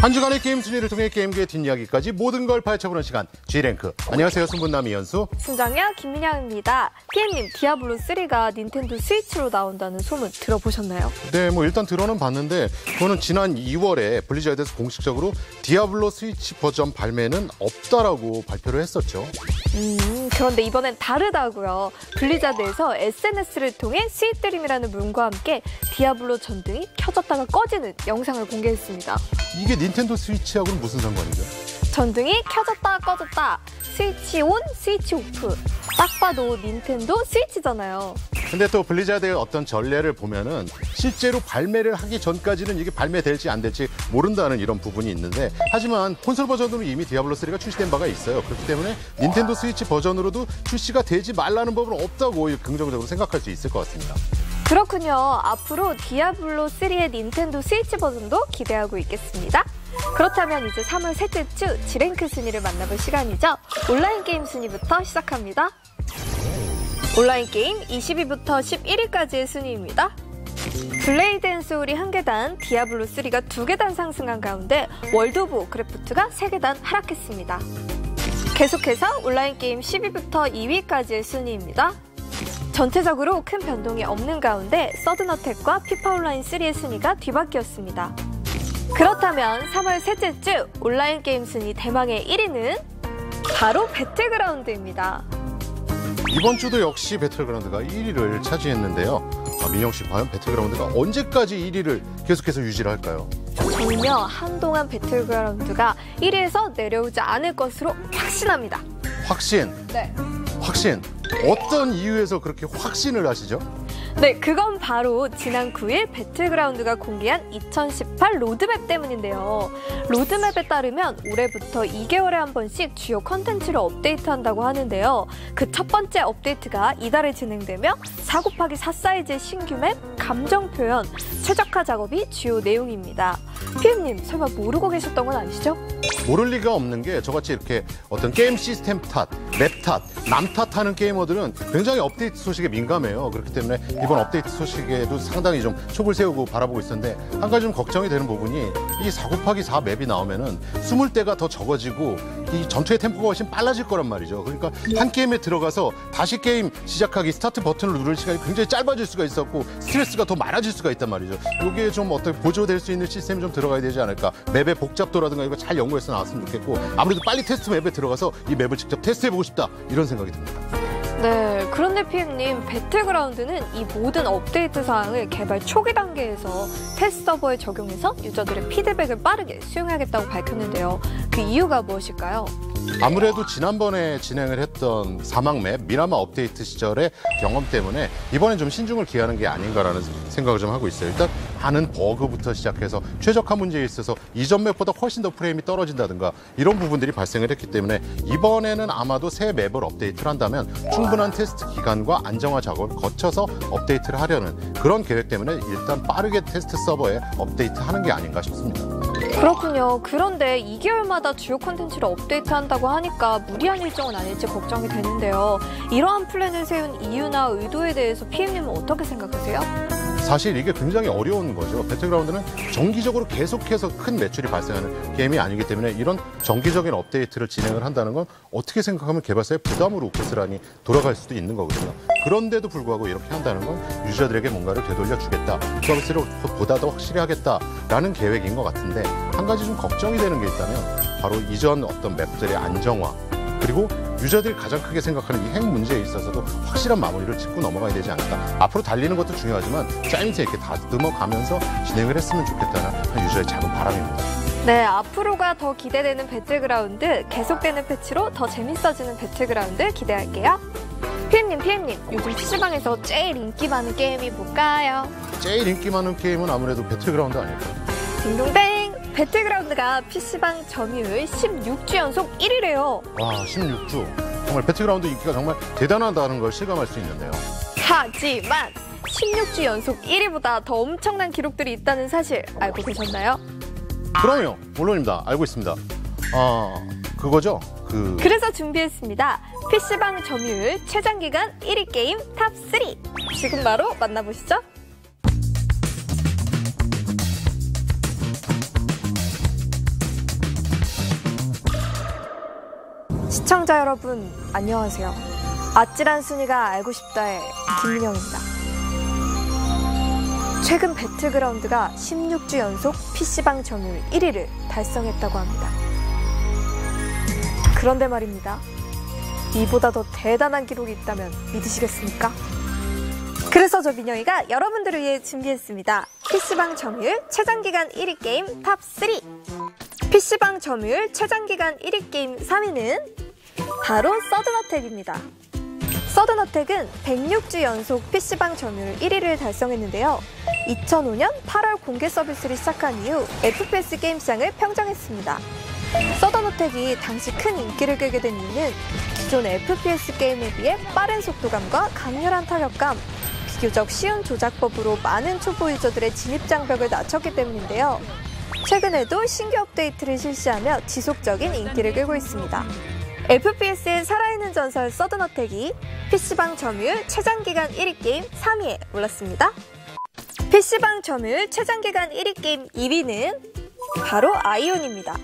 한 주간의 게임 순위를 통해 게임계의 뒷이야기까지 모든 걸 파헤쳐보는 시간 G랭크. 안녕하세요. 승분남 이현수. 순정녀 김민영입니다. PM님, 디아블로3가 닌텐도 스위치로 나온다는 소문 들어보셨나요? 네, 일단 들어는 봤는데 그거는 지난 2월에 블리자드에서 공식적으로 디아블로 스위치 버전 발매는 없다라고 발표를 했었죠. 그런데 이번엔 다르다고요. 블리자드에서 SNS를 통해 스윗드림이라는 문과 함께 디아블로 전등이 켜졌다가 꺼지는 영상을 공개했습니다. 이게 닌텐도 스위치하고는 무슨 상관이죠? 전등이 켜졌다 꺼졌다. 스위치 온, 스위치 오프. 딱 봐도 닌텐도 스위치잖아요. 근데 또 블리자드의 어떤 전례를 보면은 실제로 발매를 하기 전까지는 이게 발매될지 안 될지 모른다는 이런 부분이 있는데, 하지만 콘솔 버전으로 이미 디아블로3가 출시된 바가 있어요. 그렇기 때문에 닌텐도 스위치 버전으로도 출시가 되지 말라는 법은 없다고 긍정적으로 생각할 수 있을 것 같습니다. 그렇군요. 앞으로 디아블로3의 닌텐도 스위치 버전도 기대하고 있겠습니다. 그렇다면 이제 3월 셋째 주 G랭크 순위를 만나볼 시간이죠. 온라인 게임 순위부터 시작합니다. 온라인 게임 20위부터 11위까지의 순위입니다. 블레이드 앤 소울이 1계단, 디아블로3가 2계단 상승한 가운데 월드 오브 워크래프트가 3계단 하락했습니다. 계속해서 온라인 게임 10위부터 2위까지의 순위입니다. 전체적으로 큰 변동이 없는 가운데 서든어택과 피파 온라인 3의 순위가 뒤바뀌었습니다. 그렇다면 3월 셋째 주 온라인 게임 순위 대망의 1위는 바로 배틀그라운드입니다. 이번 주도 역시 배틀그라운드가 1위를 차지했는데요. 민영 씨, 과연 배틀그라운드가 언제까지 1위를 계속해서 유지를 할까요? 저는요, 한동안 배틀그라운드가 1위에서 내려오지 않을 것으로 확신합니다. 확신? 네. 확신? 어떤 이유에서 그렇게 확신을 하시죠? 네, 그건 바로 지난 9일 배틀그라운드가 공개한 2018 로드맵 때문인데요. 로드맵에 따르면 올해부터 2개월에 한 번씩 주요 컨텐츠를 업데이트한다고 하는데요. 그 첫 번째 업데이트가 이달에 진행되며 4곱하기4 사이즈의 신규 맵, 감정 표현, 최적화 작업이 주요 내용입니다. PM님, 설마 모르고 계셨던 건 아니시죠? 모를 리가 없는 게, 저같이 이렇게 어떤 게임 시스템 탓, 맵 탓, 남 탓하는 게이머들은 굉장히 업데이트 소식에 민감해요. 그렇기 때문에 이번 업데이트 소식에도 상당히 좀 촉을 세우고 바라보고 있었는데, 한 가지 좀 걱정이 되는 부분이, 이 4곱하기4 맵이 나오면은 숨을 때가 더 적어지고 이 전투의 템포가 훨씬 빨라질 거란 말이죠. 그러니까 한 게임에 들어가서 다시 게임 시작하기 스타트 버튼을 누를 시간이 굉장히 짧아질 수가 있었고 스트레스가 더 많아질 수가 있단 말이죠. 이게 좀 어떻게 보조될 수 있는 시스템이 좀 들어가야 되지 않을까. 맵의 복잡도라든가 이거 잘 연구해서 나왔으면 좋겠고, 아무래도 빨리 테스트 맵에 들어가서 이 맵을 직접 테스트해보고 싶다, 이런 생각이 듭니다. 네, 그런데 PM님, 배틀그라운드는 이 모든 업데이트 사항을 개발 초기 단계에서 테스트 서버에 적용해서 유저들의 피드백을 빠르게 수용하겠다고 밝혔는데요. 그 이유가 무엇일까요? 아무래도 지난번에 진행을 했던 사막맵 미라마 업데이트 시절의 경험 때문에 이번엔 좀 신중을 기하는 게 아닌가라는 생각을 좀 하고 있어요. 일단 많은 버그부터 시작해서 최적화 문제에 있어서 이전 맵보다 훨씬 더 프레임이 떨어진다든가 이런 부분들이 발생을 했기 때문에 이번에는 아마도 새 맵을 업데이트를 한다면 충분한 테스트 기간과 안정화 작업을 거쳐서 업데이트를 하려는 그런 계획 때문에 일단 빠르게 테스트 서버에 업데이트하는 게 아닌가 싶습니다. 그렇군요. 그런데 2개월마다 주요 콘텐츠를 업데이트한다고 하니까 무리한 일정은 아닐지 걱정이 되는데요. 이러한 플랜을 세운 이유나 의도에 대해서 PM님은 어떻게 생각하세요? 사실 이게 굉장히 어려운 거죠. 배틀그라운드는 정기적으로 계속해서 큰 매출이 발생하는 게임이 아니기 때문에 이런 정기적인 업데이트를 진행을 한다는 건 어떻게 생각하면 개발사의 부담으로 고스란히 돌아갈 수도 있는 거거든요. 그런데도 불구하고 이렇게 한다는 건 유저들에게 뭔가를 되돌려주겠다, 서비스를 보다 더 확실히 하겠다라는 계획인 것 같은데, 한 가지 좀 걱정이 되는 게 있다면 바로 이전 어떤 맵들의 안정화, 그리고 유저들이 가장 크게 생각하는 이 핵 문제에 있어서도 확실한 마무리를 짚고 넘어가야 되지 않을까. 앞으로 달리는 것도 중요하지만 짜임새 있게 다듬어가면서 진행을 했으면 좋겠다는 유저의 작은 바람입니다. 네, 앞으로가 더 기대되는 배틀그라운드, 계속되는 패치로 더 재밌어지는 배틀그라운드 기대할게요. PM님, 요즘 PC방에서 제일 인기 많은 게임이 뭘까요? 제일 인기 많은 게임은 아무래도 배틀그라운드 아닐까요? 딩동댕! 배틀그라운드가 PC방 점유율 16주 연속 1위래요. 와, 16주. 정말 배틀그라운드 인기가 정말 대단하다는 걸 실감할 수 있는데요. 하지만 16주 연속 1위보다 더 엄청난 기록들이 있다는 사실 알고 계셨나요? 그럼요, 물론입니다. 알고 있습니다. 그거죠? 그래서 준비했습니다. PC방 점유율 최장기간 1위 게임 탑3. 지금 바로 만나보시죠. 시청자 여러분, 안녕하세요. 아찔한 순위가 알고 싶다의 김민영입니다. 최근 배틀그라운드가 16주 연속 PC방 점유율 1위를 달성했다고 합니다. 그런데 말입니다. 이보다 더 대단한 기록이 있다면 믿으시겠습니까? 그래서 저 민영이가 여러분들을 위해 준비했습니다. PC방 점유율 최장기간 1위 게임 탑3. PC방 점유율 최장기간 1위 게임 3위는 바로 서든어택입니다. 서든어택은 106주 연속 PC방 점유율 1위를 달성했는데요. 2005년 8월 공개 서비스를 시작한 이후 FPS 게임 시장을 평정했습니다. 서든어택이 당시 큰 인기를 끌게 된 이유는 기존 FPS 게임에 비해 빠른 속도감과 강렬한 타격감, 비교적 쉬운 조작법으로 많은 초보 유저들의 진입 장벽을 낮췄기 때문인데요. 최근에도 신규 업데이트를 실시하며 지속적인 인기를 끌고 있습니다. FPS의 살아있는 전설 서든어택이 PC방 점유율 최장기간 1위 게임 3위에 올랐습니다. PC방 점유율 최장기간 1위 게임 2위는 바로 아이온입니다.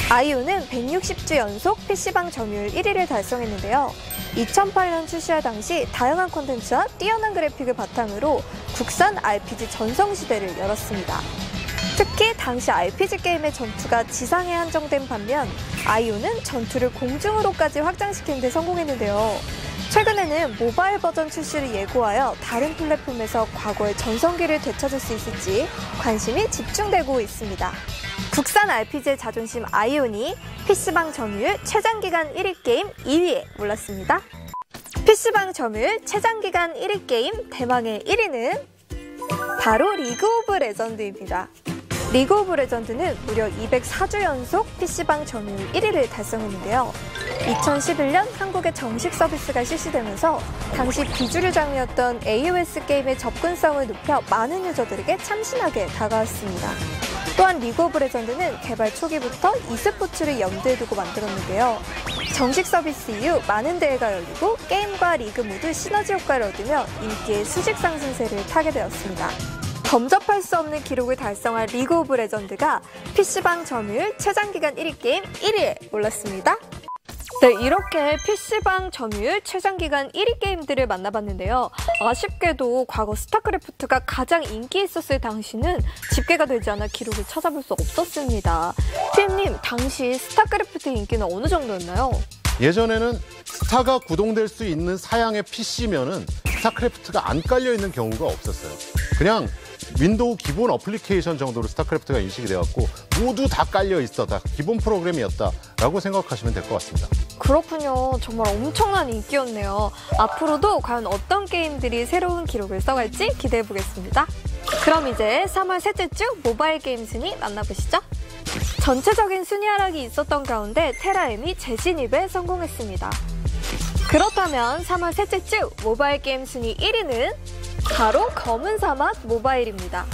아이온은 160주 연속 PC방 점유율 1위를 달성했는데요. 2008년 출시할 당시 다양한 콘텐츠와 뛰어난 그래픽을 바탕으로 국산 RPG 전성시대를 열었습니다. 특히 당시 RPG 게임의 전투가 지상에 한정된 반면 아이온은 전투를 공중으로까지 확장시키는 데 성공했는데요. 최근에는 모바일 버전 출시를 예고하여 다른 플랫폼에서 과거의 전성기를 되찾을 수 있을지 관심이 집중되고 있습니다. 국산 RPG의 자존심 아이온이 PC방 점유율 최장기간 1위 게임 2위에 올랐습니다. PC방 점유율 최장기간 1위 게임 대망의 1위는 바로 리그 오브 레전드입니다. 리그 오브 레전드는 무려 204주 연속 PC방 점유율 1위를 달성했는데요. 2011년 한국에 정식 서비스가 실시되면서 당시 비주류 장르였던 AOS 게임의 접근성을 높여 많은 유저들에게 참신하게 다가왔습니다. 또한 리그 오브 레전드는 개발 초기부터 e스포츠를 염두에 두고 만들었는데요. 정식 서비스 이후 많은 대회가 열리고 게임과 리그 모두 시너지 효과를 얻으며 인기의 수직 상승세를 타게 되었습니다. 범접할 수 없는 기록을 달성한 리그 오브 레전드가 PC방 점유율 최장기간 1위 게임 1위에 올랐습니다. 네, 이렇게 PC방 점유율 최장기간 1위 게임들을 만나봤는데요. 아쉽게도 과거 스타크래프트가 가장 인기 있었을 당시는 집계가 되지 않아 기록을 찾아볼 수 없었습니다. 피엠님, 당시 스타크래프트 인기는 어느 정도였나요? 예전에는 스타가 구동될 수 있는 사양의 PC면은 스타크래프트가 안 깔려있는 경우가 없었어요. 그냥 윈도우 기본 어플리케이션 정도로 스타크래프트가 인식이 되었고 모두 다 깔려 있었다. 기본 프로그램이었다라고 생각하시면 될 것 같습니다. 그렇군요. 정말 엄청난 인기였네요. 앞으로도 과연 어떤 게임들이 새로운 기록을 써갈지 기대해보겠습니다. 그럼 이제 3월 셋째 주 모바일 게임 순위 만나보시죠. 전체적인 순위 하락이 있었던 가운데 테라엠이 재진입에 성공했습니다. 그렇다면 3월 셋째 주 모바일 게임 순위 1위는 바로 검은 사막 모바일입니다.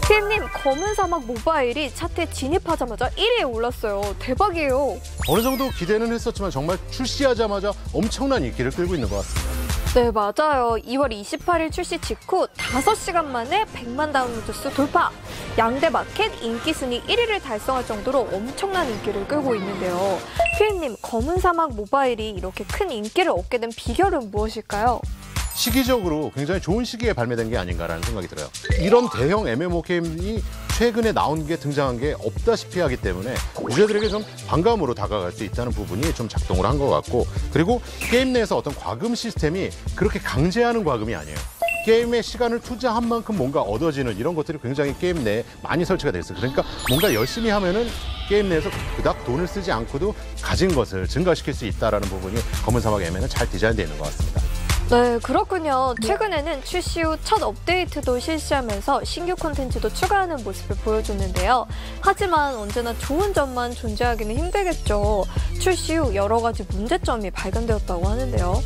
피엠님, 검은 사막 모바일이 차트에 진입하자마자 1위에 올랐어요. 대박이에요. 어느 정도 기대는 했었지만 정말 출시하자마자 엄청난 인기를 끌고 있는 것 같습니다. 네, 맞아요. 2월 28일 출시 직후 5시간 만에 100만 다운로드 수 돌파! 양대 마켓 인기 순위 1위를 달성할 정도로 엄청난 인기를 끌고 있는데요. 피엠님, 검은 사막 모바일이 이렇게 큰 인기를 얻게 된 비결은 무엇일까요? 시기적으로 굉장히 좋은 시기에 발매된 게 아닌가라는 생각이 들어요. 이런 대형 MMO 게임이 최근에 나온 게 등장한 게 없다시피 하기 때문에 유저들에게 좀 반감으로 다가갈 수 있다는 부분이 좀 작동을 한 것 같고, 그리고 게임 내에서 어떤 과금 시스템이 그렇게 강제하는 과금이 아니에요. 게임에 시간을 투자한 만큼 뭔가 얻어지는 이런 것들이 굉장히 게임 내에 많이 설치가 돼 있어요. 그러니까 뭔가 열심히 하면은 게임 내에서 그닥 돈을 쓰지 않고도 가진 것을 증가시킬 수 있다는 부분이 검은 사막 M에는 잘 디자인되어 있는 것 같습니다. 네, 그렇군요. 최근에는 출시 후 첫 업데이트도 실시하면서 신규 콘텐츠도 추가하는 모습을 보여줬는데요. 하지만 언제나 좋은 점만 존재하기는 힘들겠죠. 출시 후 여러 가지 문제점이 발견되었다고 하는데요.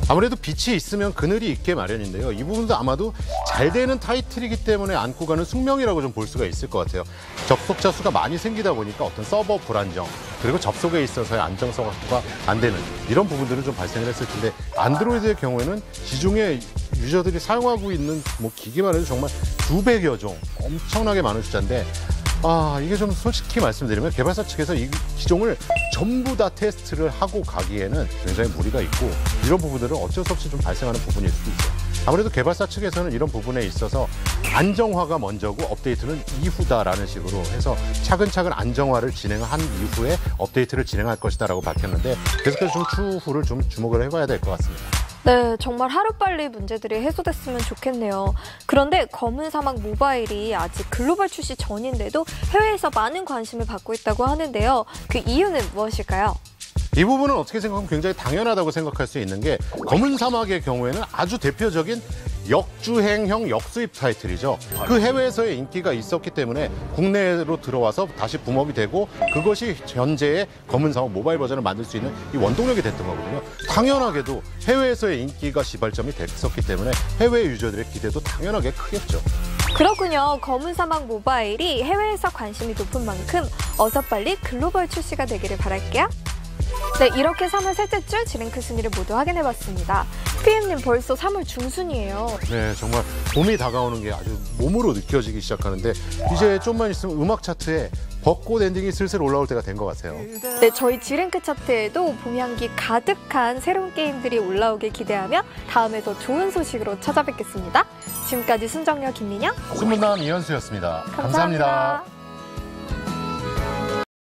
아무래도 빛이 있으면 그늘이 있게 마련인데요. 이 부분도 아마도 잘 되는 타이틀이기 때문에 안고 가는 숙명이라고 좀 볼 수가 있을 것 같아요. 접속자 수가 많이 생기다 보니까 어떤 서버 불안정, 그리고 접속에 있어서의 안정성과 안 되는 이런 부분들은 좀 발생을 했을 텐데, 안드로이드의 경우에는 시중에 유저들이 사용하고 있는 기기만 해도 정말 200여 종, 엄청나게 많은 숫자인데 이게 좀 솔직히 말씀드리면 개발사 측에서 이 기종을 전부 다 테스트를 하고 가기에는 굉장히 무리가 있고 이런 부분들은 어쩔 수 없이 좀 발생하는 부분일 수도 있어요. 아무래도 개발사 측에서는 이런 부분에 있어서 안정화가 먼저고 업데이트는 이후다라는 식으로 해서 차근차근 안정화를 진행한 이후에 업데이트를 진행할 것이다라고 밝혔는데 계속해서 좀 추후를 좀 주목을 해봐야 될 것 같습니다. 네, 정말 하루빨리 문제들이 해소됐으면 좋겠네요. 그런데 검은 사막 모바일이 아직 글로벌 출시 전인데도 해외에서 많은 관심을 받고 있다고 하는데요. 그 이유는 무엇일까요? 이 부분은 어떻게 생각하면 굉장히 당연하다고 생각할 수 있는 게 검은 사막의 경우에는 아주 대표적인 역주행형 역수입 타이틀이죠. 그 해외에서의 인기가 있었기 때문에 국내로 들어와서 다시 붐업이 되고 그것이 현재의 검은 사막 모바일 버전을 만들 수 있는 이 원동력이 됐던 거거든요. 당연하게도 해외에서의 인기가 시발점이 됐었기 때문에 해외 유저들의 기대도 당연하게 크겠죠. 그렇군요. 검은 사막 모바일이 해외에서 관심이 높은 만큼 어서 빨리 글로벌 출시가 되기를 바랄게요. 네, 이렇게 3월 셋째 주 지랭크 순위를 모두 확인해봤습니다. PM님 벌써 3월 중순이에요. 네, 정말 봄이 다가오는 게 아주 몸으로 느껴지기 시작하는데 이제 좀만 있으면 음악 차트에 벚꽃 엔딩이 슬슬 올라올 때가 된 것 같아요. 네, 저희 지랭크 차트에도 봄 향기 가득한 새로운 게임들이 올라오길 기대하며 다음에 더 좋은 소식으로 찾아뵙겠습니다. 지금까지 순정녀 김민영, 신문남 이현수였습니다. 감사합니다.